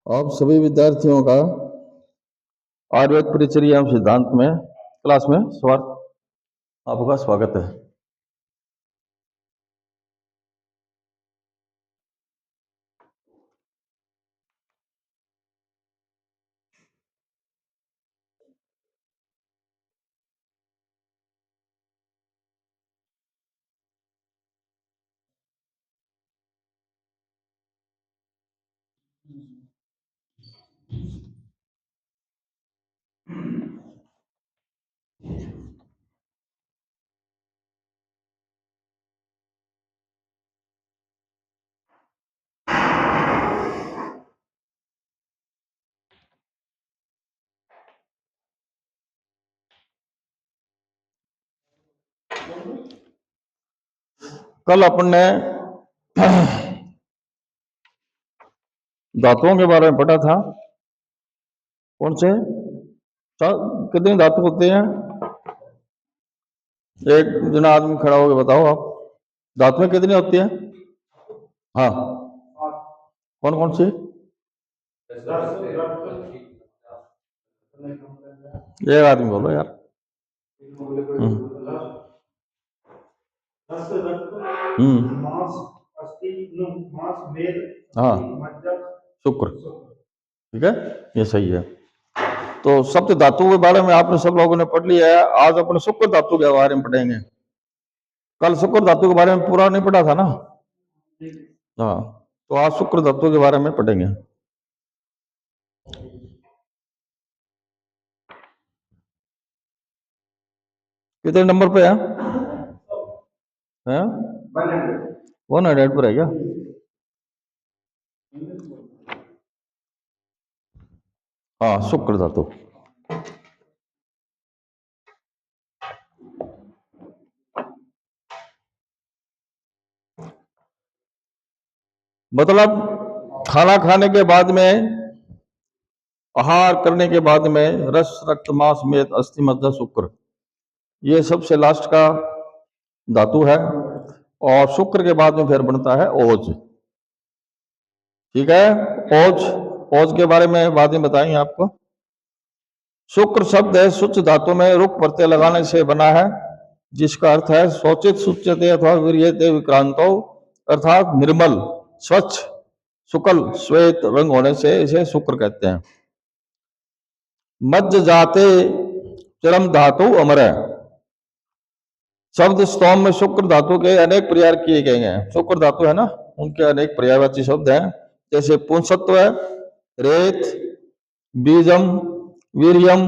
आप सभी विद्यार्थियों का आयुर्वेद परिचर्या एवं सिद्धांत में क्लास में आपका स्वागत है। कल अपन ने धातुओं के बारे में पढ़ा था। कौन से कितने धातु होते हैं? एक जना आदमी खड़ा होकर बताओ आप, धातुएं कितनी होती हैं? हाँ, कौन कौन सी? एक आदमी बोलो यार। हाँ, शुक्र, ठीक है, ये सही है। तो सप्त धातु के बारे में आपने सब लोगों ने पढ़ लिया है। आज अपने शुक्र धातु के बारे में पढ़ेंगे। कल शुक्र धातु के बारे में पूरा नहीं पढ़ा था ना? हाँ, तो आज शुक्र धातु के बारे में पढ़ेंगे। कितने नंबर पे है? 100 पर है क्या? हाँ, शुक्र धातु। मतलब खाना खाने के बाद में, आहार करने के बाद में रस, रक्त, मांस, मेद, अस्थि, मज्जा, शुक्र, ये सबसे लास्ट का धातु है। और शुक्र के बाद में फिर बनता है ओज। ठीक है, ओज, ओज के बारे में बाद में बताएंगे आपको। शुक्र शब्द है शुच्च धातु में रुक प्रत्यय लगाने से बना है, जिसका अर्थ है शोचित, सुच्यते अथवा वीर्यते विक्रांतो, अर्थात निर्मल, स्वच्छ, शुक्ल, श्वेत रंग होने से इसे शुक्र कहते हैं। मज्ज जाते चरम धातु अमर है। शब्द स्तोम में शुक्र धातु के अनेक प्रकार किए गए हैं। शुक्र धातु है ना, उनके अनेक पर्यायवाची शब्द हैं, जैसे पुंसत्व, रेत, बीजम, वीर्यम,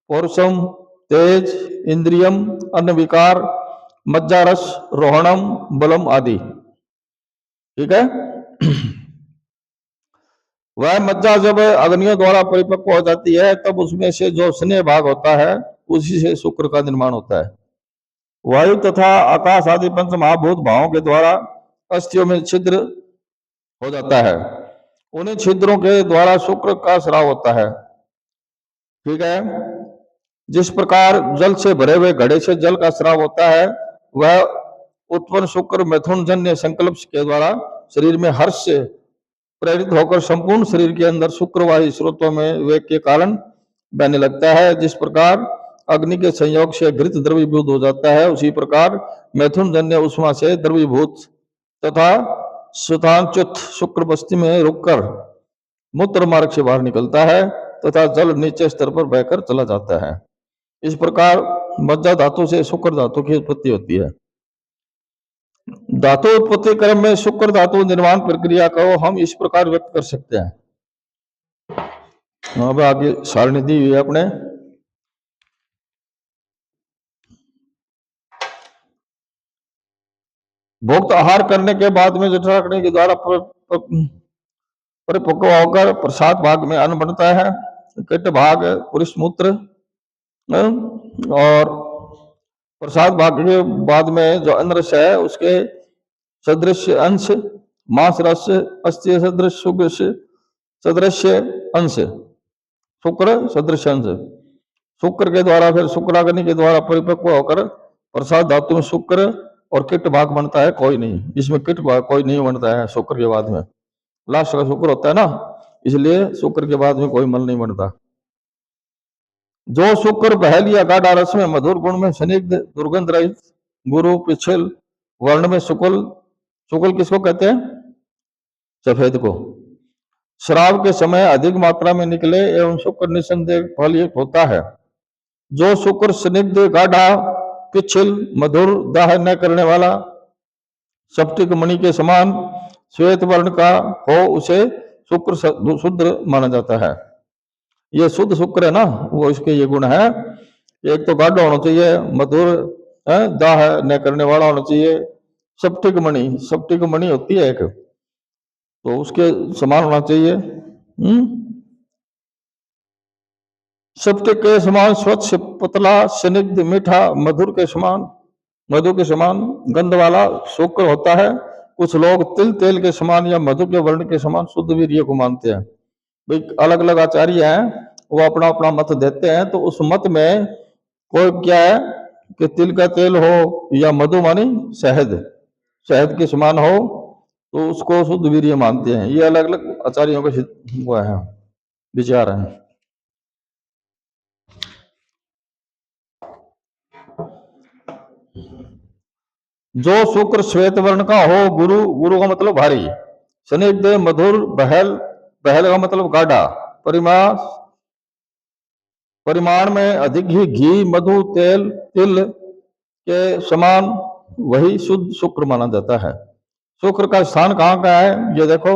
पौरुषम, तेज, इंद्रियम, अन्न विकार, मज्जारस, रोहणम, बलम आदि। ठीक है। वह मज्जा जब अग्नियों द्वारा परिपक्व हो जाती है तब उसमें से जो स्नेह भाग होता है उसी से शुक्र का निर्माण होता है। वायु तथा आकाश आदि पंच महाभूत भावों के द्वारा अस्थियों में छिद्र हो जाता है। उन्हीं छिद्रों के द्वारा शुक्र का स्राव होता है। ठीक है। जिस प्रकार जल से भरे हुए घड़े से जल का स्राव होता है, वह उत्पन्न शुक्र मैथुन जन्य संकल्प के द्वारा शरीर में हर्ष से प्रेरित होकर संपूर्ण शरीर के अंदर शुक्रवाही स्रोतों में वेग के कारण बहने लगता है। जिस प्रकार अग्नि के संयोग से घृत द्रवीभूत हो जाता है, उसी प्रकार मैथुन जन्य उष्मा से द्रवीभूत तथा सुतांचुत शुक्र बस्ती में रुककर मूत्र मार्ग से बाहर निकलता है तथा जल नीचे स्तर पर बहकर चला जाता है। इस प्रकार मज्जा धातु से शुक्र धातु की उत्पत्ति होती है। धातु उत्पत्ति क्रम में शुक्र धातु निर्माण प्रक्रिया को हम इस प्रकार व्यक्त कर सकते हैं। अब आगे सारणी दी हुई है अपने। भोक्त आहार करने के बाद में जठराग्नि के द्वारा परिपक्व होकर प्रसाद भाग में अन्न बनता है। किट भाग पुरुष मूत्र, और प्रसाद भाग के बाद में जो अन्न रस है उसके सदृश अंश मांस रस, अस्थि सदृश सदृश अंश, शुक्र सदृश अंश, शुक्र के द्वारा फिर शुक्राग्नि के द्वारा परिपक्व होकर प्रसाद धातु में शुक्र और किट भाग बनता है। कोई नहीं, इसमें किट भाग कोई नहीं बनता है शुक्र के बाद में। लास्ट का शुक्र होता है ना, इसलिए शुक्र के बाद में कोई मल नहीं बनता। जो शुक्र बहल या गाढ़ा रस में मधुर गुण में स्निग्ध दुर्गंध रहित गुरु पिछल वर्ण में शुक्ल, शुक्ल किसको कहते हैं? सफेद को। श्राव के समय अधिक मात्रा में निकले एवं शुक्र निसंदेह फलयुक्त होता है। जो शुक्र स्निग्ध गाढ़ा पिछल मधुर दाह न करने वाला स्फटिक मणि के समान श्वेत वर्ण का हो उसे शुक्र शुद्ध माना जाता है। ये शुद्ध शुक्र है ना, वो इसके ये गुण है। एक तो गाढ़ा होना चाहिए, मधुर दाह न करने वाला होना चाहिए, स्फटिक मणि होती है एक, तो उसके समान होना चाहिए। स्फटिक के समान स्वच्छ पतला स्निग्ध मीठा मधु के समान गंध वाला शुक्र होता है। कुछ लोग तिल तेल के समान या मधु के वर्ण के समान शुद्ध वीर्य को मानते हैं। भाई अलग अलग आचार्य हैं, वो अपना अपना मत देते हैं। तो उस मत में कोई क्या है कि तिल का तेल हो या मधु मानी शहद के समान हो तो उसको शुद्ध वीर्य मानते हैं। ये अलग अलग आचार्यों का हुआ है, विचार है। जो शुक्र श्वेत वर्ण का हो, गुरु का मतलब भारी, स्निग्ध मधुर बहल का मतलब गाढ़ा, परिमाण में अधिक ही घी मधु तिल के समान, वही शुद्ध शुक्र माना जाता है। शुक्र का स्थान कहाँ का है ये देखो,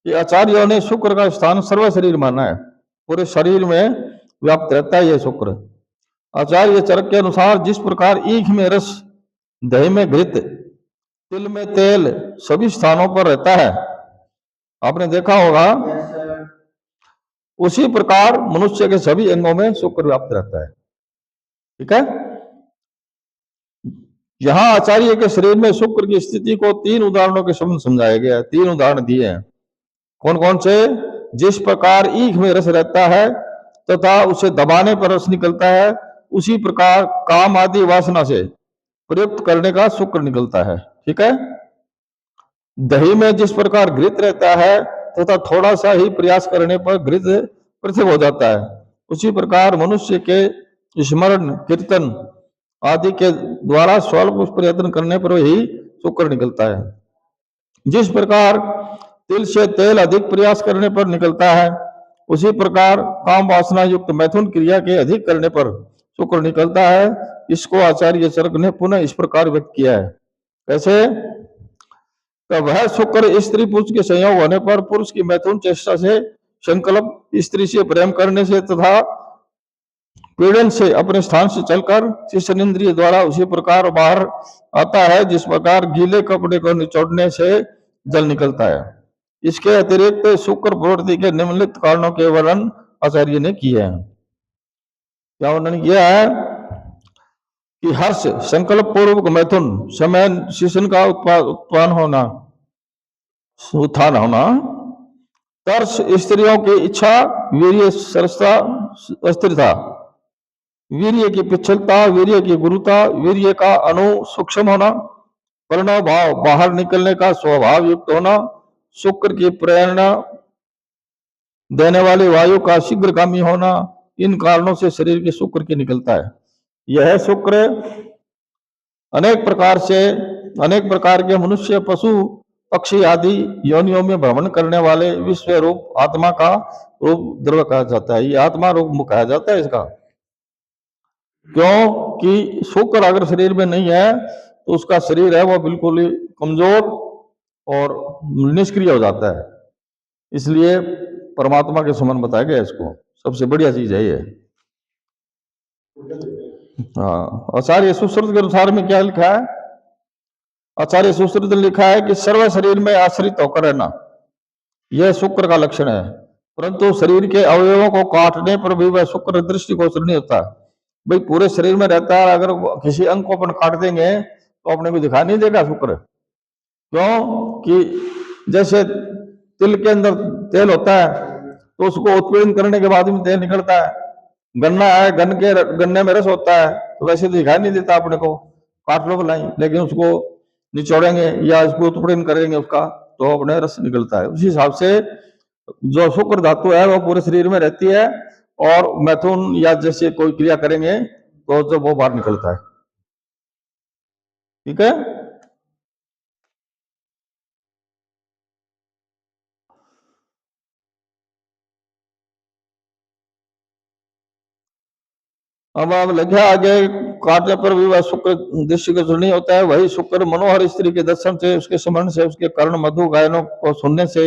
ये आचार्यों ने शुक्र का स्थान सर्व शरीर माना है, पूरे शरीर में व्याप्त रहता है ये शुक्र। आचार्य चरक के अनुसार जिस प्रकार ईख में रस, दही में घृत, तिल में तेल सभी स्थानों पर रहता है, आपने देखा होगा, उसी प्रकार मनुष्य के सभी अंगों में शुक्र व्याप्त रहता है। ठीक है। यहां आचार्य के शरीर में शुक्र की स्थिति को 3 उदाहरणों के संबंध समझाया गया है। 3 उदाहरण दिए हैं। कौन कौन से? जिस प्रकार ईख में रस रहता है तथा उसे दबाने पर रस निकलता है, उसी प्रकार काम आदि वासना से प्रयुक्त करने का शुक्र निकलता है। ठीक है। दही में जिस प्रकार घृत रहता है तथा थोड़ा सा ही प्रयास करने पर घृत पृथक हो जाता है, उसी प्रकार मनुष्य के स्मरण कीर्तन आदि के द्वारा स्वल्प प्रयत्न करने पर ही शुक्र निकलता है। जिस प्रकार तिल से तेल अधिक प्रयास करने पर निकलता है, उसी प्रकार काम वासना युक्त मैथुन क्रिया के अधिक करने पर शुक्र निकलता है। इसको आचार्य चरक ने पुनः इस प्रकार व्यक्त किया है। कैसे? तो वह शुक्र स्त्री पुरुष के संयोग होने पर पुरुष की मैथुन चेष्टा से संकल्प स्त्री से प्रेम करने से तथा पीड़न से अपने स्थान से चलकर शिष्य इंद्रिय द्वारा उसी प्रकार बाहर आता है जिस प्रकार गीले कपड़े को निचोड़ने से जल निकलता है। इसके अतिरिक्त शुक्र प्रवृत्ति के निम्नलिखित कारणों के वर्णन आचार्य ने किए हैं। क्या वर्णन किया है कि हर्ष, संकल्प पूर्वक मैथुन, समय शिशन का उत्थान होना, तर्स स्त्रियों की इच्छा, वीर्य सरसता अस्थिरता, वीर्य की पिछलता, वीर्य की गुरुता, वीर्य का अणु सूक्ष्म होना, प्रणव भाव बाहर निकलने का स्वभाव युक्त होना, शुक्र की प्रेरणा देने वाली वायु का शीघ्रगामी होना, इन कारणों से शरीर के शुक्र की निकलता है। यह शुक्र अनेक प्रकार के मनुष्य, पशु, पक्षी आदि योनियों में भ्रमण करने वाले विश्व रूप आत्मा का रूप द्रव्य कहा जाता है। ये आत्मा रूप कहा जाता है इसका। क्योंकि शुक्र अगर शरीर में नहीं है तो उसका शरीर है वो बिल्कुल ही कमजोर और निष्क्रिय हो जाता है। इसलिए परमात्मा के समान बताया गया इसको, सबसे बढ़िया चीज है ये। हाँ, आचार्य सुश्रुत के अनुसार में क्या लिखा है? आचार्य सुश्रुत ने लिखा है कि सर्व शरीर में आश्रित होकर रहना यह शुक्र का लक्षण है, परंतु शरीर के अवयवों को काटने पर भी वह शुक्र दृष्टिगोचर नहीं होता। भाई पूरे शरीर में रहता है, अगर किसी अंग को अपन काट देंगे तो अपने को दिखाई नहीं देगा शुक्र। क्यों कि जैसे तिल के अंदर तेल होता है तो उसको उत्पीड़न करने के बाद में तेल निकलता है। गन्ना है, गन्ने में रस होता है तो वैसे दिखाई नहीं देता अपने को, काट लो बुलाई, लेकिन उसको निचोड़ेंगे या उसको उत्पीड़न करेंगे उसका तो अपने रस निकलता है। उसी हिसाब से जो शुक्र धातु है वो पूरे शरीर में रहती है, और मैथुन या जैसे कोई क्रिया करेंगे तो जब वो बाहर निकलता है। ठीक है। अब लगे आगे, काटने पर भी वह शुक्र दृष्टि को नहीं होता है। वही शुक्र मनोहर स्त्री के दर्शन से, उसके स्मरण से, उसके कर्ण मधु गायनों को सुनने से,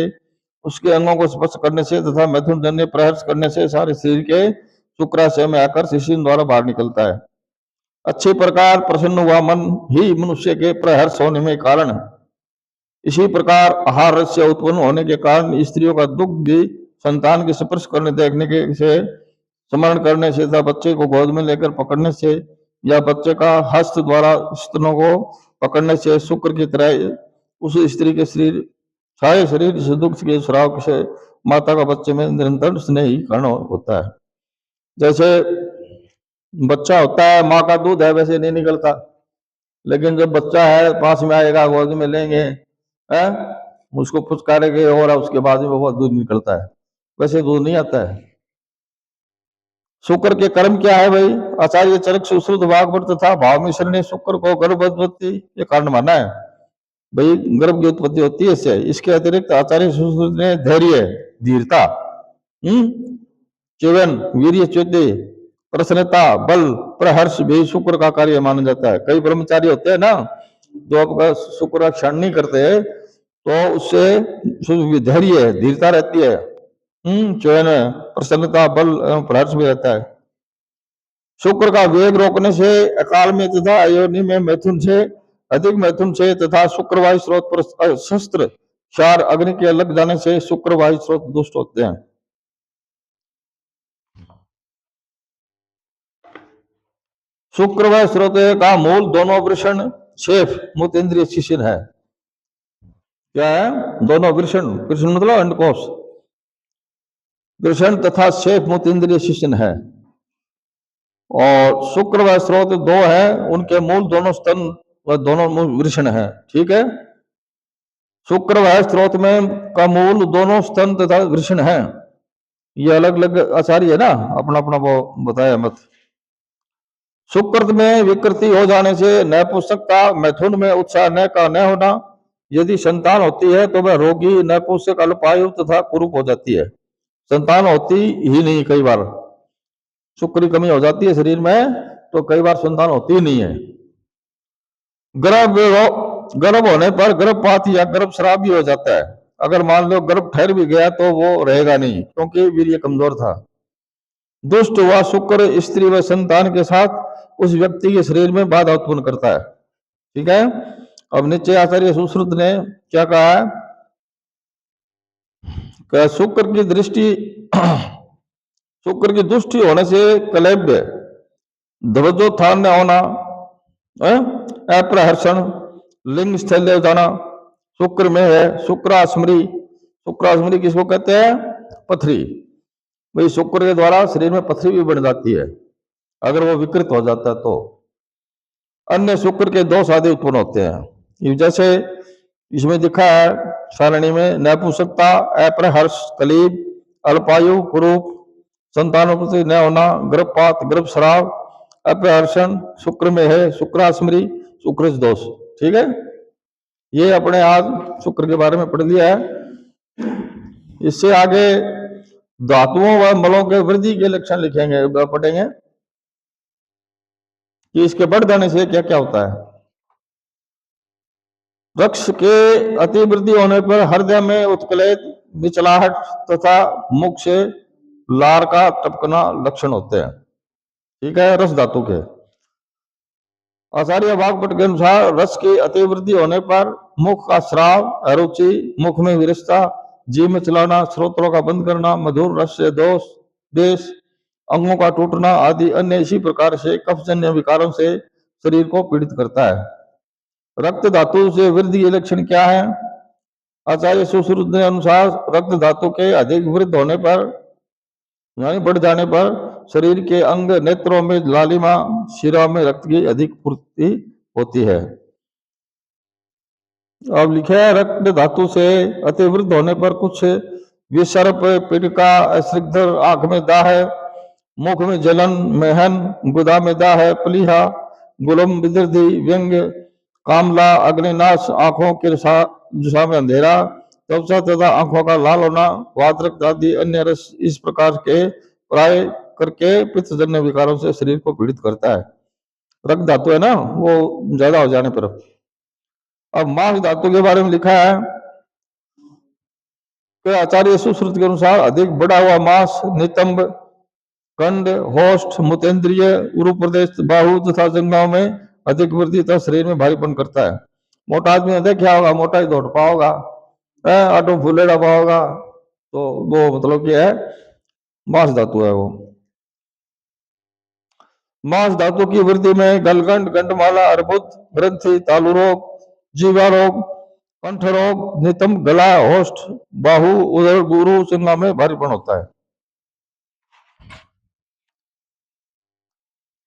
उसके अंगों को स्पर्श करने से तथा मैथुन जन्य प्रहर्ष करने से सारे शरीर के शुक्राशय में आकर शिशिर द्वारा बाहर निकलता है। अच्छी प्रकार प्रसन्न हुआ मन ही मनुष्य के प्रहर्ष होने में कारण है। इसी प्रकार आहार रस से उत्पन्न होने के कारण स्त्रियों का दुख भी संतान के स्पर्श करने देखने के से, स्मरण करने से तथा बच्चे को गोद में लेकर पकड़ने से या बच्चे का हस्त द्वारा स्तनों को पकड़ने से शुक्र की तरह उस स्त्री के शरीर सारे शरीर से दुख के श्राव से माता का बच्चे में निरंतर स्नेह ही कारण होता है। जैसे बच्चा होता है, माँ का दूध है वैसे नहीं निकलता, लेकिन जब बच्चा है पास में आएगा, गोद में लेंगे, है उसको फुचकारेंगे और उसके बाद में वो दूध निकलता है, वैसे दूध नहीं आता है। शुक्र के कर्म क्या है भाई? आचार्य चरक सुश्रुत भागवत तथा भाव मिश्र ने शुक्र को गर्भवती के कारण माना है। भाई गर्भ की उत्पत्ति होती है इससे। इसके अतिरिक्त आचार्य सुश्रुत ने धैर्य, धीरता, चिवन, वीर्य चौथे, प्रसन्नता, बल, प्रहर्ष भी शुक्र का कार्य माना जाता है। कई ब्रह्मचारी होते हैं ना जो आपका शुक्र का क्षण नहीं करते, तो उससे धैर्य, धीरता रहती है, चयन, प्रसन्नता, बल एवं प्रहर्ष भी रहता है। शुक्र का वेग रोकने से अकाल में तथा अयोनि में मैथुन से, अधिक मैथुन से तथा शुक्रवायु स्रोत पर शस्त्र चार अग्नि के लग जाने से शुक्रवायु स्रोत दुष्ट होते हैं। शुक्रवायु स्रोत का मूल दोनों वृषण, शेफ, मूत्र इंद्रिय शिशिर है। क्या है? दोनों वृषण, वृषण मतलब अंडकोश, वृषण तथा शेफ मूत्र इंद्रिय शिशिर है। और शुक्र व स्रोत दो है, उनके मूल दोनों स्तन व दोनों मूल वृषण है। ठीक है। शुक्र व स्रोत में का मूल दोनों स्तन तथा वृषण है। ये अलग अलग आचार्य है ना, अपना अपना वो बताया मत। शुक्र में विकृति हो जाने से नपुंसकता, मैथुन में उत्साह न का न होना, यदि संतान होती है तो वह रोगी, नपुंसक, अल्पायु तथा कुरूप हो जाती है। संतान होती ही नहीं, कई बार शुक्र की कमी हो जाती है शरीर में, तो कई बार संतान होती ही नहीं है। गर्भ होने पर गर्भपात या गर्भस्राव भी हो जाता है। अगर मान लो गर्भ ठहर भी गया तो वो रहेगा नहीं, क्योंकि वीर्य कमजोर था। दुष्ट हुआ शुक्र स्त्री व संतान के साथ उस व्यक्ति के शरीर में बाधा उत्पन्न करता है। ठीक है। अब नीचे आचार्य सुश्रुत ने क्या कहा है? शुक्र की दृष्टि शुक्र की दुष्टि होने से कलब्य, ध्वजोत्थान न होना, अप्रहर्षण, लिंग स्थल्य जाना शुक्र में है। शुक्रास्मरी, शुक्रास्मरी किसको कहते हैं? पथरी। भाई शुक्र के द्वारा शरीर में पथरी भी बढ़ जाती है अगर वो विकृत हो जाता है तो। अन्य शुक्र के दोष आदि उत्पन्न होते हैं, जैसे इसमें दिखा है सारणी में, नपुंसकता, अप्रहर्ष, कलीब, अल्पायु, कुरूप, संतानोत्पत्ति न होना, गर्भपात, गर्भस्राव, अपहर्षण शुक्र में है। शुक्रास्मरी, शुक्र दोष। ठीक है। ये अपने आज शुक्र के बारे में पढ़ लिया है। इससे आगे धातुओं व मलों के वृद्धि के लक्षण लिखेंगे, पढ़ेंगे कि इसके बढ़ जाने से क्या क्या होता है। वृक्ष के अति वृद्धि होने पर हृदय में उत्कलेश, विचलाहट तथा मुख से लार का टपकना लक्षण होते हैं। ठीक है। रस धातु के आचार्य वाग्भट के अनुसार रस की अतिवृद्धि होने पर मुख का स्राव, अरुचि, मुख में विरसता, जीभ में चलाना, श्रोत्रों का बंद करना, मधुर रस से दोष, देश, अंगों का टूटना आदि अन्य इसी प्रकार से कफजन्य विकारों से शरीर को पीड़ित करता है। रक्त धातु से वृद्धि के लक्षण क्या है? आचार्य सुश्रुत के अनुसार रक्त धातु के अधिक वृद्धि होने पर यानी बढ़ जाने पर शरीर के अंग, नेत्रों में लालिमा, शिरा में रक्त की अधिक पूर्ति होती है। अब लिखे है रक्त धातु से अतिवृद्ध होने पर कुछ विसर्प, पिटका, अश्रिधर, आंख में दाह है, मुख में जलन, मेहन, गुदा में दाह है, प्लीहा, गुलम, विदृधि, व्यंग, कामला, अग्निनाश, आंखों की दिशा में अंधेरा, त्वचा तथा आंखों का लाल होना, वातरक्त आदि अन्य रस इस प्रकार के प्राय करके पित्तजन्य विकारों से शरीर को पीड़ित करता है। रक्त धातु है ना, वो ज्यादा हो जाने पर। अब मांस धातु के बारे में लिखा है कि आचार्य सुश्रुत के अनुसार अधिक बढ़ा हुआ मांस नितंब, कंड, होष्ठ, मुतेंद्रिय, उरु प्रदेश, बाहु तथा जंघाओं में अधिक वृद्धि तथा शरीर में भारीपन करता है। मोटा आदमी ने देखा होगा, मोटा ही दौड़ पाओगा, आटो फूलेड़ा पाओगा, तो वो मतलब क्या है, मांस धातु है वो। मांस धातु की वृद्धि में गलगंड, गंडमाला, अर्बुद, ग्रंथि, तालु रोग, जीवा रोग, कंठ रोग, नितंब, गला, होष्ठ, बाहु, उदर, गुरु, सिंगा में भारीपन होता है।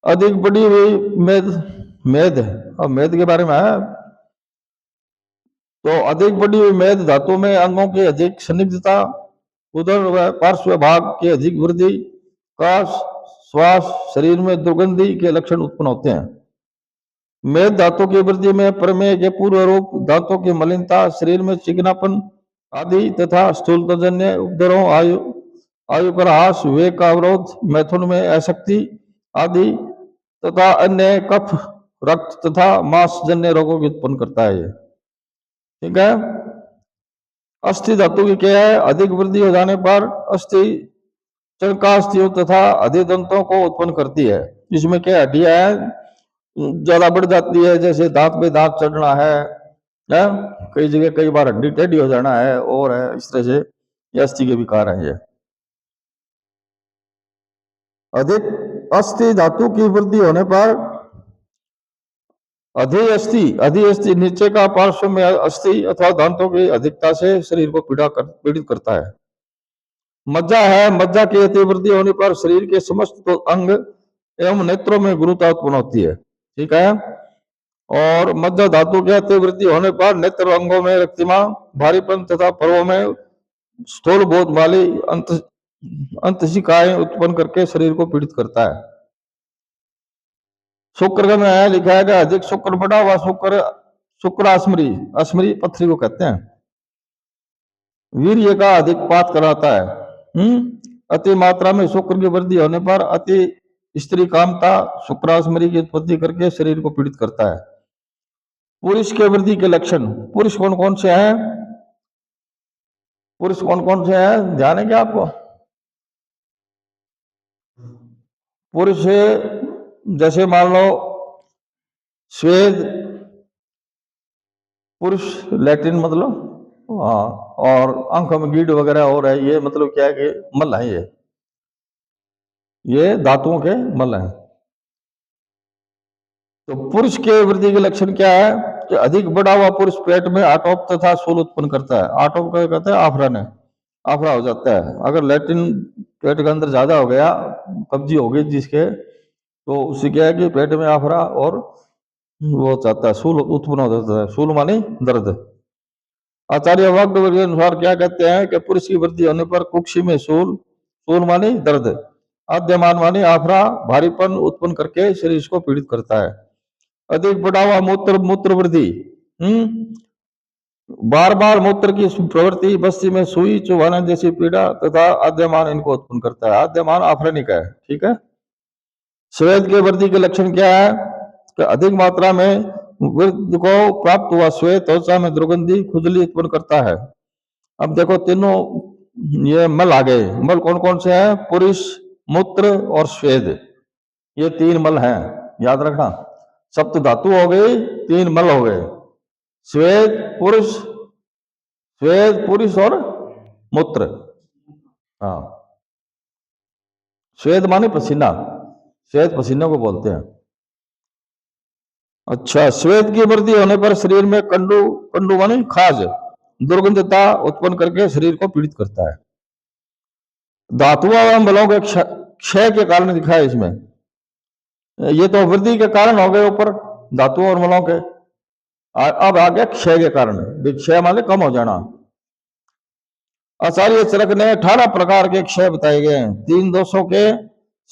अधिक बढ़ी हुई मेद, मेद, अब मेद के बारे में है, तो अधिक बढ़ी हुई मेद धातु में अंगों की अधिक संदिग्धता, उदर व पार्श्व भाग की अधिक वृद्धि, काश, श्वास, शरीर में दुर्गंधि के लक्षण उत्पन्न होते हैं। मेद धातु की वृद्धि में प्रमेय के पूर्व रूप, दांतों की मलिनता, शरीर में चिकनापन आदि तथा स्थूलताजन्य उपद्रव, आयु का ह्रास, विवेक का अवरोध, मैथुन में आसक्ति आदि तथा अन्य कफ, रक्त तथा मांसजन्य रोगों की उत्पन्न करता है ये। ठीक है। अस्थि धातु की क्या है, अधिक वृद्धि हो जाने पर अस्थि चरकास्थियों तथा अधिदंतों को उत्पन्न करती है। इसमें क्या हड्डियां है ज्यादा बढ़ जाती है, जैसे दांत पे दांत चढ़ना है, कई जगह कई बार हड्डी टेढ़ी हो जाना है, और है इस तरह से ये अस्थि के विकार है। ये अधिक अस्थि धातु की वृद्धि होने पर अधिअस्थि नीचे का पार्श्व में अस्थि अथवा दांतों की अधिकता से शरीर को पीड़ित करता है। मज्जा है, मज्जा की अति वृद्धि होने पर शरीर के समस्त अंग एवं नेत्रों में गुरुता उत्पन्न होती है। ठीक है। और मज्जा धातु की अति वृद्धि होने पर नेत्र अंगों में रक्तिमा, भारीपन तथा पर्वों में स्थूल बोध वाली अंतशिकाएं उत्पन्न करके शरीर को पीड़ित करता है। शुक्र में लिखा है कि अधिक शुक्र बढ़ा हुआ शुक्र अश्मरी पथरी को कहते हैं। वीर्य का अधिक पात कराता है। अति मात्रा में शुक्र की वृद्धि होने पर अति स्त्री कामता शुक्राश्मरी की उत्पत्ति करके शरीर को पीड़ित करता है। पुरुष के वृद्धि के लक्षण, पुरुष कौन कौन से हैं, पुरुष कौन कौन से हैं, ध्यान है क्या आपको? पुरुष जैसे मान लो श्वेत पुरुष, लैटिन मतलब, हाँ, और आंखों में गीड वगैरह हो रहा है, ये मतलब क्या है कि मल है, ये धातुओं के मल हैं। तो पुरुष के वृद्धि के लक्षण क्या है कि अधिक बढ़ा हुआ पुरुष पेट में आटोप तथा शूल उत्पन्न करता है। आटोप का कहते हैं आफरा ने, आफरा हो जाता है। अगर लैटिन पेट के अंदर ज्यादा हो गया, कब्जी हो गई जिसके, तो उससे क्या है कि पेट में आफरा और वो चाहता है, शूल उत्पन्न हो जाता है। शूल माने दर्द। आचार्य वाग्देव के अनुसार क्या कहते हैं कि पुरुष की वृद्धि होने पर कुक्षी में शूल, शूल माने दर्द, आद्यमान माने आफरा, भारीपन उत्पन्न करके शरीर को पीड़ित करता है। अधिक बढ़ा हुआ मूत्र वृद्धि, बार बार मूत्र की प्रवृत्ति, बस्ती में सुई चुभाने जैसी पीड़ा तथा आद्यमान इनको उत्पन्न करता है। आद्यमान आफरनिक है। ठीक है। श्वेत के वृद्धि के लक्षण क्या है कि अधिक मात्रा में वृद्ध को प्राप्त हुआ श्वेत त्वचा में दुर्गंधि, खुजली उत्पन्न करता है। अब देखो तीनों ये मल आ गए। मल कौन कौन से हैं? पुरुष, मूत्र और श्वेत, ये तीन मल हैं, याद रखना। सप्त धातु हो गई, तीन मल हो गए, श्वेत पुरुष और मूत्र। हाँ, श्वेत माने पसीना, श्वेत पसीने को बोलते हैं। अच्छा, श्वेत की वृद्धि होने पर शरीर में कंडू माने खाज, दुर्गंधता उत्पन्न करके शरीर को पीड़ित करता है। धातुओं एवं बलों के क्षय के कारण दिखा है इसमें। ये तो वृद्धि के कारण हो गए ऊपर धातुओं और मलों के। अब आ गया क्षय के कारण। क्षय माने कम हो जाना। आचार्य चरक ने 18 प्रकार के क्षय बताए गए हैं। 3 दोषों के,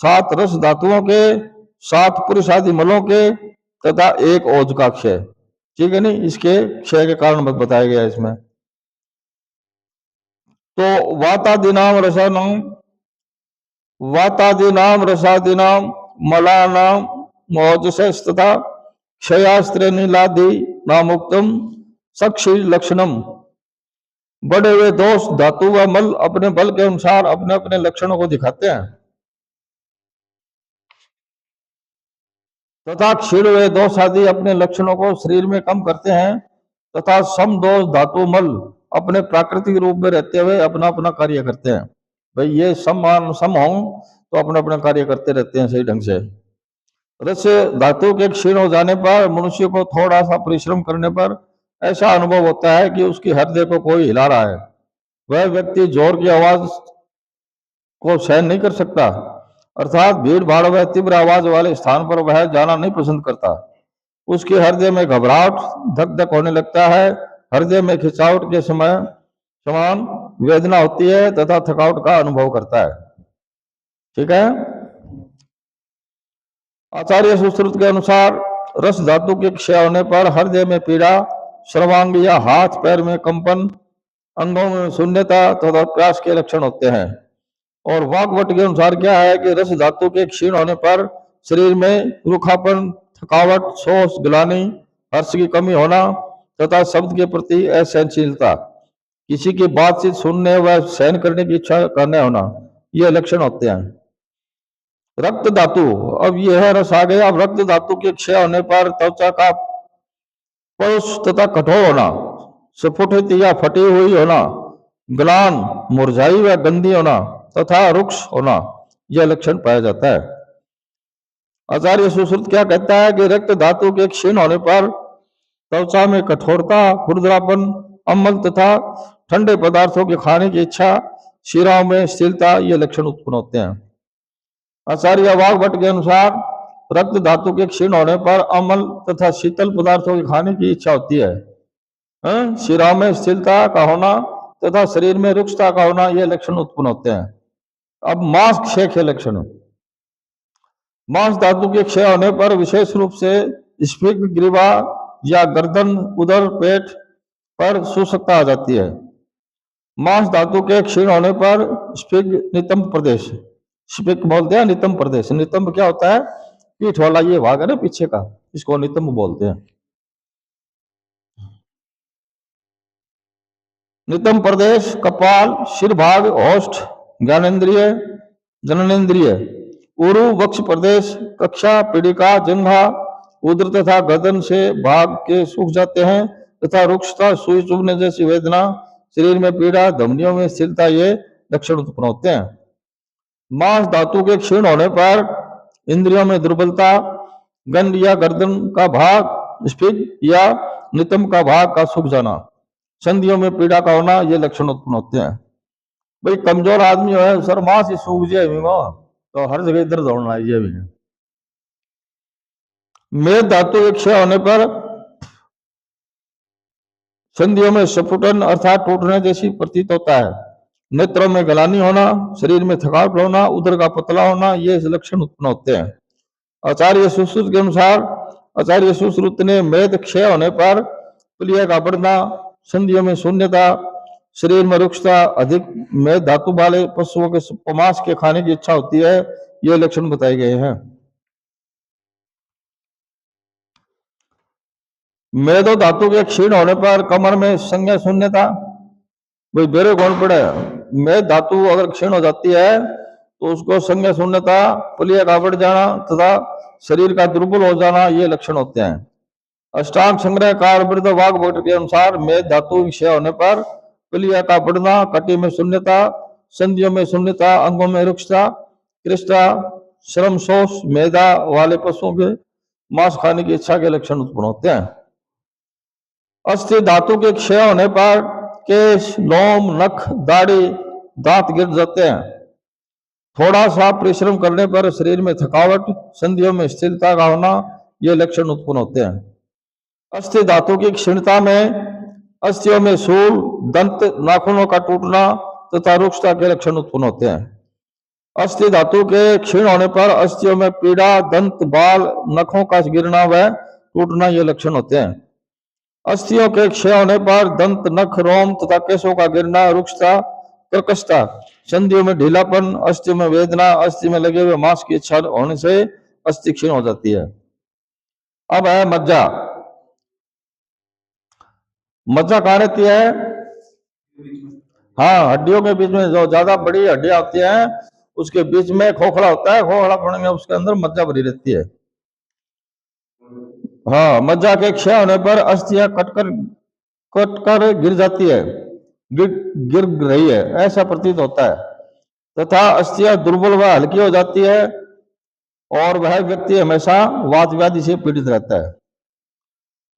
7 रस धातुओं के, 7 पुरुष आदि मलों के तथा 1 ओज का क्षय। ठीक है नहीं, इसके क्षय के कारण बताया गया इसमें। तो वातादीनाम रसादीनाम मलानाम मौजस तथा क्षयास्त्र नीलादि नामुक्तम सक्षी लक्षणम। बढ़े हुए दोष धातु व मल अपने बल के अनुसार अपने अपने लक्षणों को दिखाते हैं तथा क्षीण हुए दोष आदि अपने लक्षणों को शरीर में कम करते हैं तथा सम दोष धातु मल अपने प्राकृतिक रूप में रहते हुए अपना अपना कार्य करते हैं। भाई ये सम हो तो अपना अपना कार्य करते रहते हैं सही ढंग से। रस धातु के क्षीण हो जाने पर मनुष्य को थोड़ा सा परिश्रम करने पर ऐसा अनुभव होता है कि उसकी हृदय को कोई हिला रहा है। वह व्यक्ति जोर की आवाज को सहन नहीं कर सकता, अर्थात भीड़ भाड़ व तीव्र आवाज वाले स्थान पर वह जाना नहीं पसंद करता। उसके हृदय में घबराहट धक धक होने लगता है, हृदय में खिंचावट के समान वेदना होती है तथा थकावट का अनुभव करता है। ठीक है। आचार्य सुश्रुत के अनुसार रस धातु के क्षय होने पर हृदय में पीड़ा, सर्वांग या हाथ पैर में कंपन, अंगों में शून्यता तथा प्यास के लक्षण होते हैं। और वाग्भट के अनुसार क्या है कि रस धातु के क्षीण होने पर शरीर में रूखापन, थकावट, शोष, ग्लानि, हर्ष की कमी होना तथा शब्द के प्रति असहनशीलता, किसी की बातचीत सुनने व सहन करने की इच्छा करने होना, ये लक्षण होते हैं। रक्त धातु, अब यह रस आ गया। अब रक्त धातु के क्षय होने पर त्वचा का परुष तथा कठोर होना, स्फुटित या फटी हुई होना, ग्लान, मुरझाई व गंदी होना तथा रुक्ष होना, यह लक्षण पाया जाता है। आचार्य सुश्रुत क्या कहता है कि रक्त धातु के क्षीण होने पर त्वचा में कठोरता, खुरदरापन, अम्ल तथा ठंडे पदार्थों के खाने की इच्छा, शिराओं में स्थिरता, ये लक्षण उत्पन्न होते हैं। आचार्य वाग्भट के अनुसार रक्त धातु के क्षीण होने पर अम्ल तथा शीतल पदार्थों के खाने की इच्छा होती है। शिराओं में स्थिरता का होना तथा शरीर में रुक्षता का होना, ये लक्षण उत्पन्न होते हैं। अब मांस क्षय के लक्षण। मांस धातु के क्षय होने पर विशेष रूप से स्फीग ग्रीवा या गर्दन, उदर, पेट पर शुष्कता आ जाती है। मांस धातु के क्षीण होने पर स्फीग नितंब प्रदेश, स्फीग बोलते हैं नितंब प्रदेश। नितंब क्या होता है? पीठ वाला ये भाग है ना पीछे का, इसको नितंब बोलते हैं। नितंब प्रदेश, कपाल, सिर भाग, ओष्ठ, ज्ञानेन्द्रिय, जननेन्द्रिय, उरु, वक्ष प्रदेश, कक्षा, पीड़िका, जंघा, उदर तथा गर्दन से भाग के सूख जाते हैं तथा रुक्षता, सुई चुभने जैसी वेदना, शरीर में पीड़ा, धमनियों में स्थिरता, ये लक्षण उत्पन्न होते हैं। मांस धातु के क्षीण होने पर इंद्रियों में दुर्बलता, गंड या गर्दन का भाग, स्फीग या नितंब का भाग का सूख जाना, संधियों में पीड़ा का होना, ये लक्षण उत्पन्न होते हैं। भाई कमजोर आदमी है, सर मांस ही सूख जाए तो हर जगह दर्द होना है। मेद धातु के क्षय होने पर संधियों में स्फुटन अर्थात टूटने जैसी प्रतीत होता है। नेत्रों में गलानी होना, शरीर में थकावट होना, उदर का पतला होना, ये लक्षण उत्पन्न होते हैं। आचार्य सुश्रुत के अनुसार आचार्य सुश्रुत ने मेद क्षय होने पर प्लिय का बढ़ना, संधियों में शून्यता, शरीर में रुक्षता, अधिक मेद धातु वाले पशुओं के मांस के खाने की इच्छा होती है, ये लक्षण बताए गए हैं। मेदो धातु के क्षीण होने पर कमर में संज्ञा शून्यता, भाई बेरे कौन पड़े। मेद धातु अगर क्षीण हो जाती है तो उसको संज्ञा शून्यता, प्लिय का बढ़ जाना तथा शरीर का दुर्बल हो जाना, ये लक्षण होते हैं। अष्टांग संग्रहकार वृद्ध वाग्भट के अनुसार मेद धातु क्षय होने पर प्लिय का बढ़ना, कटी में शून्यता, संधियों में शून्यता, अंगों में रुक्षता, कृष्टा, श्रम शोष, मेदा वाले पशुओं के मांस खाने की इच्छा के लक्षण उत्पन्न होते हैं। अस्थि धातु के क्षय होने पर केश, लोम, नख, दाढ़ी, दांत गिर जाते हैं। थोड़ा सा परिश्रम करने पर शरीर में थकावट, संधियों में स्थिरता का होना, ये लक्षण उत्पन्न होते हैं। अस्थि धातु की क्षीणता में अस्थियों में सूल, दंत, नाखूनों का टूटना, तथा रुक्षता के लक्षण उत्पन्न होते हैं। अस्थि धातु के क्षीण होने पर अस्थियों में पीड़ा, दंत, बाल, नखों का गिरना व टूटना ये लक्षण होते हैं। अस्थियों के क्षय होने पर दंत, नख, रोम तथा केशों का गिरना, रुक्षता, कर्कशता, संधियों में ढीलापन, अस्थियों में वेदना, अस्थि में लगे हुए मांस की इच्छा होने से अस्थि क्षीण हो जाती है। अब है मज्जा। मज्जा कहाँ रहती है? हाँ, हड्डियों के बीच में जो ज्यादा बड़ी हड्डियां होती हैं उसके बीच में खोखला होता है, खोखला पड़ने में उसके अंदर मज्जा भरी रहती है। हाँ, मज्जा के क्षय होने पर अस्थियां कटकर गिर जाती है, गिर रही है ऐसा प्रतीत होता है, तथा अस्थियां दुर्बल व हल्की हो जाती है और वह व्यक्ति हमेशा वात व्याधि से पीड़ित रहता है।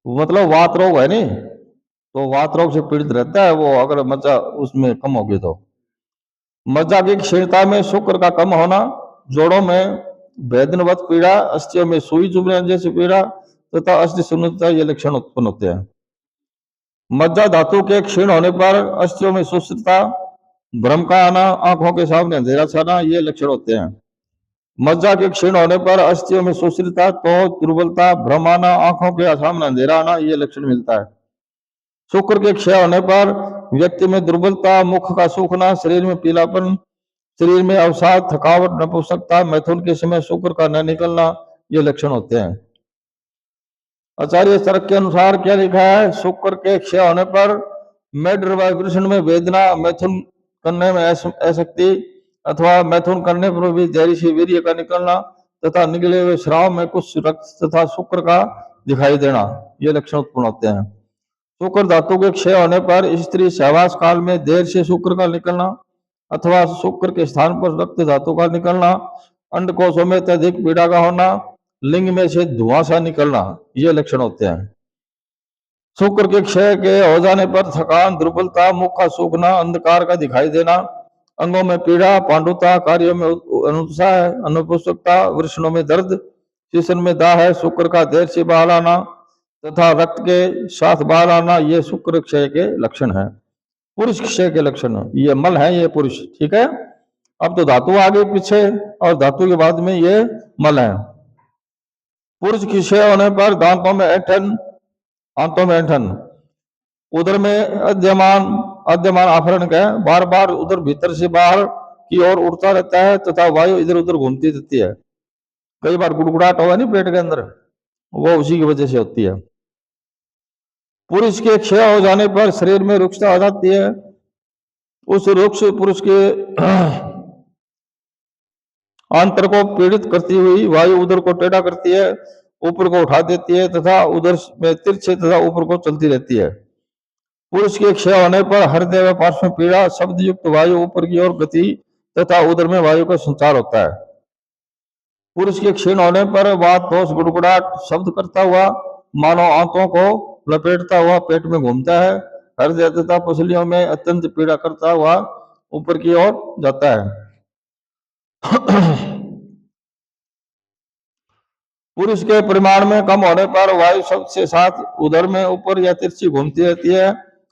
मतलब वात रोग है नहीं, तो वात रोग से पीड़ित रहता है वो, अगर मज्जा उसमें कम होगी तो। मज्जा की क्षीणता में शुक्र का कम होना, जोड़ों में वेदनवत पीड़ा, अस्थियों में सुई चुभने जैसी पीड़ा तथा अस्थि शून्यता ये लक्षण उत्पन्न होते हैं। मज्जा धातु के क्षीण होने पर अस्थियों में सुस्थिरता, भ्रम का आना, आंखों के सामने अंधेरा छाना ये लक्षण होते हैं। मज्जा के क्षीण होने पर अस्थियों में सुस्थिरता, तो दुर्बलता, भ्रम आना, आंखों के सामने अंधेरा आना ये लक्षण मिलता है। शुक्र के क्षय होने पर व्यक्ति में दुर्बलता, मुख का सूखना, शरीर में पीलापन, शरीर में अवसाद, थकावट, नपुंसकता, मैथुन के समय शुक्र का न निकलना ये लक्षण होते हैं। आचार्य चरक के अनुसार क्या लिखा है? शुक्र के क्षय होने पर मेड वाइब्रेशन में वेदना, मैथुन करने में अशक्ति अथवा मैथुन करने पर भी जहरी से वीर्य का निकलना तथा निकले हुए श्राव में कुछ रक्त तथा शुक्र का दिखाई देना ये लक्षण उत्पन्न होते हैं। शुक्र धातु के क्षय होने पर स्त्री सहवास काल में देर से शुक्र का निकलना अथवा शुक्र के स्थान पर रक्त धातु का निकलना, अंडकोशों में अत्यधिक पीड़ा का होना, लिंग में से धुआं सा निकलना ये लक्षण होते हैं। शुक्र के क्षय के हो जाने पर थकान, दुर्बलता, मुख का सूखना, अंधकार का दिखाई देना, अंगों में पीड़ा, पांडुता, कार्यों में अनुत्साह, अनुपुष्टता, वृषणों में दर्द, शीशन में दाह है, शुक्र का देर से बाहर आना तथा रक्त के साथ बाहर आना ये शुक्र क्षय के लक्षण है। पुरुष क्षय के लक्षण ये मल है, ये पुरुष। ठीक है, अब तो धातु आगे पीछे और धातु के बाद में ये मल है। पुरुष की क्षय होने पर दांतों में ऐंठन, आंतों में ऐंठन, उधर में अद्यमान आफरण का बार बार उधर भीतर से बाहर की ओर उड़ता रहता है तथा वायु इधर उधर घूमती रहती है। कई बार गुड़गुड़ाहट होगा नहीं पेट के अंदर, वो उसी की वजह से होती है। पुरुष के क्षय हो जाने पर शरीर में रुक्षता आ जाती है। उस रुक्ष पुरुष के आंतर को पीड़ित करती हुई वायु उधर को टेढ़ा करती है, ऊपर को उठा देती है तथा उधर में तिरछे तथा ऊपर को चलती रहती है। पुरुष के क्षय होने पर हृदय व पार्श्व में पीड़ा, शब्द युक्त वायु ऊपर की ओर गति तथा उधर में वायु का संचार होता है। पुरुष के क्षीण होने पर वात दोष, गुड़गुड़ाहट, शब्द करता हुआ मानो आंतों को लपेटता हुआ पेट में घूमता है, हृदय तथा पसलियों में अत्यंत पीड़ा करता हुआ ऊपर की ओर जाता है। पुरुष के परिमाण में कम होने पर वायु शब्द से साथ उदर में ऊपर या तिरछी घूमती रहती है,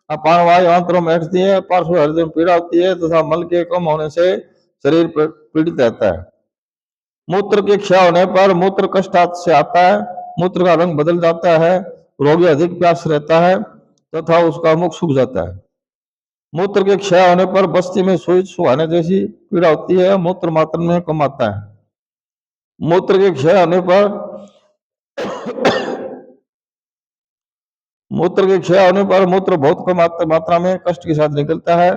अपान वायु आंतरों में बैठती है, पार्श्व हृदय में पीड़ा होती है तथा मल के कम होने से शरीर पीड़ित रहता है। मूत्र के क्षय होने पर मूत्र कष्ट से आता है, मूत्र का रंग बदल जाता है, रोगी अधिक प्यास रहता है तथा उसका मुख सूख जाता है। मूत्र के क्षय होने पर बस्ती में सुई सुहाने जैसी पीड़ा होती है, मूत्र मात्रा में कम आता है। मूत्र के क्षय होने पर मूत्र बहुत कम मात्रा में कष्ट के साथ निकलता है,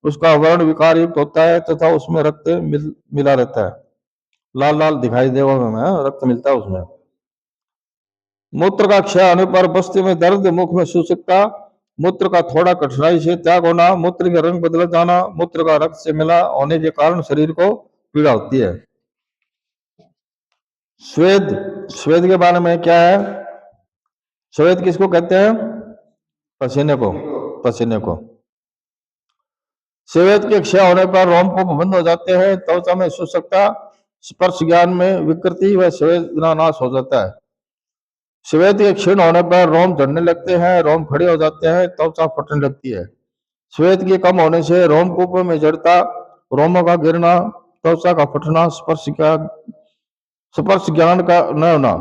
उसका वर्ण विकार युक्त होता है तथा उसमें रक्त मिला रहता है, लाल लाल दिखाई देगा में रक्त मिलता है उसमें। मूत्र का क्षय होने पर बस्ती में दर्द, मुख में शुष्कता, मूत्र का थोड़ा कठिनाई से त्याग होना, मूत्र का रंग बदल जाना, मूत्र का रक्त से मिला होने के कारण शरीर को पीड़ा होती है। स्वेद, स्वेद के बारे में क्या है? स्वेद किसको कहते हैं? पसीने को, पसीने को। स्वेद के क्षय होने पर रोमकूप बंद हो जाते हैं, त्वचा में शुष्कता, स्पर्श ज्ञान में विकृति व स्वेदना नाश हो जाता है। स्वेद के क्षीण होने पर रोम झड़ने लगते हैं, रोम खड़े हो जाते हैं, त्वचा फटने लगती है। श्वेत के कम होने से रोमकूपों में जड़ता, रोमों का गिरना, त्वचा का फटना, स्पर्श ज्ञान का न होना,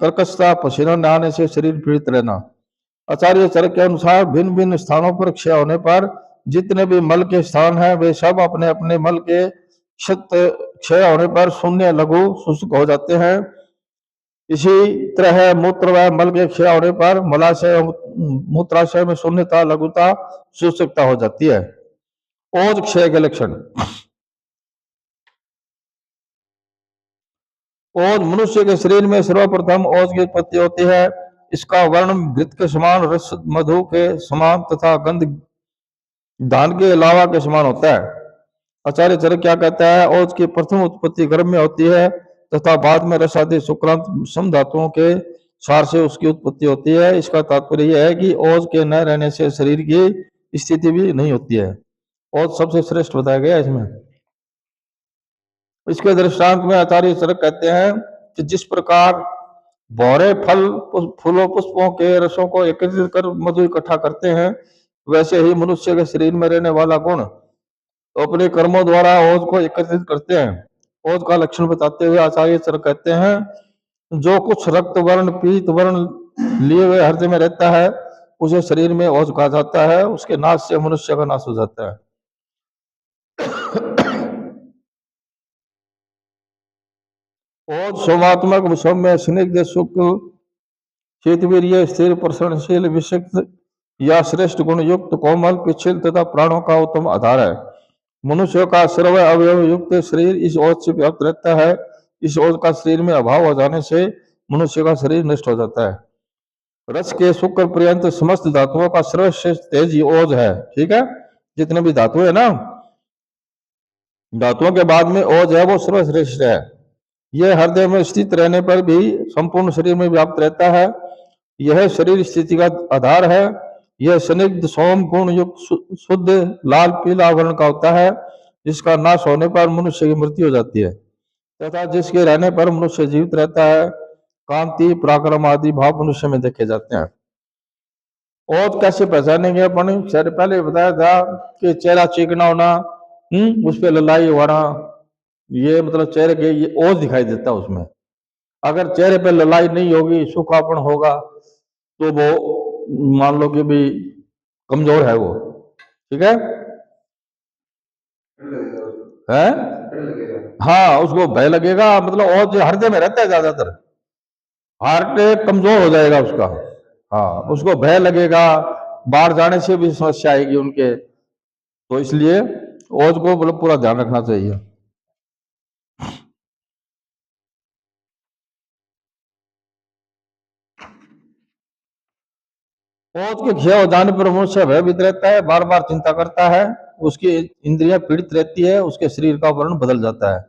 कर्कशता, पसीना न आने से शरीर पीड़ित रहना। आचार्य चरक के अनुसार भिन्न भिन्न स्थानों पर क्षय होने पर जितने भी मल के स्थान हैं वे सब अपने अपने मल के क्षय होने पर शून्य लघु शुष्क हो जाते हैं। इसी तरह मूत्र व मल के क्षय होने पर मलाशय मूत्राशय में शून्यता, लघुता, शुष्कता हो जाती है। ओज क्षय के लक्षण। ओज मनुष्य के शरीर में सर्वप्रथम ओज की उत्पत्ति होती है। इसका वर्ण घृत के समान, रस मधु के समान तथा गंध धान के अलावा के समान होता है। आचार्य चरक क्या कहता है, ओज की प्रथम उत्पत्ति गर्भ में होती है तथा बाद में रस आदि सुक्रांत सम धातुओं के सार से उसकी उत्पत्ति होती है। इसका तात्पर्य यह है कि ओज के न रहने से शरीर की स्थिति भी नहीं होती है। ओज सबसे श्रेष्ठ बताया गया इसमें। इसके दृष्टांत में आचार्य चरक कहते हैं कि जिस प्रकार भौरे फूलों पुष्पों के रसों को एकत्रित कर मधु इकट्ठा करते हैं, वैसे ही मनुष्य के शरीर में रहने वाला गुण अपने कर्मों द्वारा ओज को एकत्रित करते हैं। ओज का लक्षण बताते हुए आचार्य चरक कहते हैं, जो कुछ रक्त वर्ण पीत वर्ण लिए हुए हृदय में रहता है उसे शरीर में ओज कहा जाता है। उसके नाश से मनुष्य का नाश हो जाता है। ओज सोमात्मक सौम्य स्निग्ध शुक्ल शीतवीर्य स्थिर प्रसन्नशील विषक्त या श्रेष्ठ गुण युक्त कोमल पिछल तथा प्राणों का उत्तम आधार है। मनुष्य का सर्व अवयव युक्त शरीर इस ओज से व्याप्त रहता है। इस ओज का शरीर में अभाव हो जाने से मनुष्य का शरीर नष्ट हो जाता है। रस के शुक्र पर्यंत समस्त धातुओं का सर्वश्रेष्ठ तेज ही ओज है। ठीक है, जितने भी धातु है ना, धातुओं के बाद में ओज है वो सर्वश्रेष्ठ है। यह हृदय में स्थित रहने पर भी संपूर्ण शरीर में व्याप्त रहता है। यह शरीर स्थिति का आधार है। यह स्निग्ध सोम गुण युक्त शुद्ध लाल पीला वर्ण का होता है, जिसका नाश होने पर मनुष्य की मृत्यु हो जाती है तथा जिसके रहने पर मनुष्य जीवित रहता है। कांति पराक्रम आदि भाव मनुष्य में देखे जाते हैं। ओज कैसे पहचानेंगे अपन? चेहरे पहले बताया था कि चेहरा चिकना होना, उस पर ललाई होना, ये मतलब चेहरे के ये ओज दिखाई देता है उसमें। अगर चेहरे पे ललाई नहीं होगी, सूखापन होगा, तो वो मान लो कि भी कमजोर है वो। ठीक है, है? हाँ, उसको भय लगेगा, मतलब ओज हृदय में रहता है ज्यादातर, हार्ट कमजोर हो जाएगा उसका। हाँ, उसको भय लगेगा, बाहर जाने से भी समस्या आएगी उनके, तो इसलिए ओज को मतलब पूरा ध्यान रखना चाहिए। ओज के क्षय हो जाने पर मनुष्य भयभीत रहता है, बार बार चिंता करता है, उसकी इंद्रियां पीड़ित रहती है, उसके शरीर का वर्ण बदल जाता है।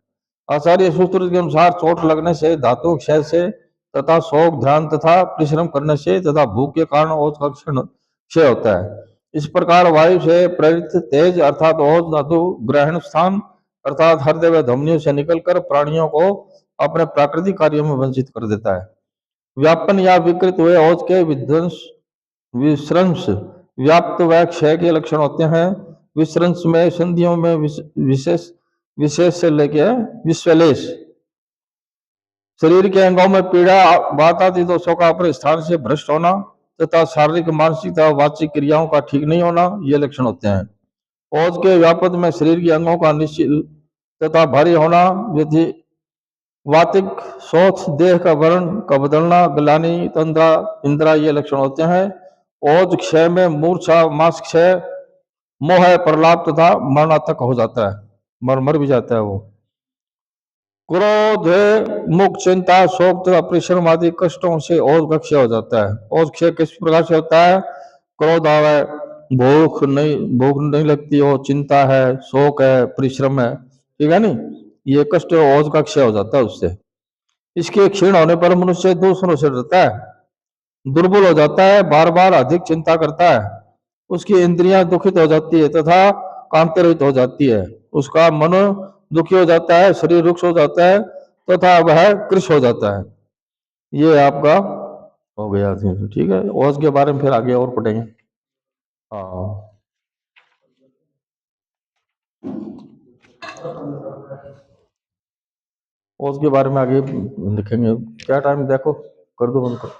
आचार्य सूत्र के अनुसार चोट लगने से, धातु क्षय से तथा शोक ध्यान तथा परिश्रम करने से तथा भूख के कारण ओज का क्षय होता है। इस प्रकार वायु से प्रेरित तेज अर्थात ओज धातु ग्रहण स्थान अर्थात हृदय व धमनियों से निकलकर प्राणियों को अपने प्राकृतिक कार्यों में वंचित कर देता है। व्यापन या विकृत हुए ओज के विध्वंस विश्रंस व्याप्त व क्षय के लक्षण होते हैं। विश्रंस में संधियों में विशेष विशेष से लेके विश्वलेश, शरीर के अंगों में पीड़ा, वात आदि दोषों का अपने स्थान से भ्रष्ट होना तथा शारीरिक मानसिक तथा वाचिक क्रियाओं का ठीक नहीं होना, ये लक्षण होते हैं। ओज के व्यापक में शरीर के अंगों का निश्चित तथा भारी होना, यदि वातिक शोथ, देह का वर्ण का बदलना, ग्लानि, तंद्रा, इंद्रा, ये लक्षण होते हैं। ओज क्षय में मूर्छा, मांस क्षय, मोह, प्रलाप तथा मरणातक हो जाता है, मर भी जाता है वो। क्रोध, मुख, चिंता, शोक तथा परिश्रम आदि कष्टों से ओज का क्षय हो जाता है। ओज क्षय किस प्रकार से होता है? क्रोध आवे, भूख नहीं लगती हो, चिंता है, शोक है, परिश्रम है, ठीक है नहीं, ये कष्ट ओज का क्षय हो जाता है उससे। इसके क्षीण होने पर मनुष्य दूसरों से डरता है, दुर्बल हो जाता है, बार बार अधिक चिंता करता है, उसकी इंद्रियां दुखित हो जाती है तथा कांतरित हो जाती है, उसका मन दुखी हो जाता है, शरीर रुक्ष हो जाता है तथा वह कृश हो जाता है। ये आपका हो गया। ठीक है, ओज के बारे में फिर आगे और पढ़ेंगे। हाँ। और उसके बारे में आगे लिखेंगे। क्या टाइम देखो, कर दो बंद कर।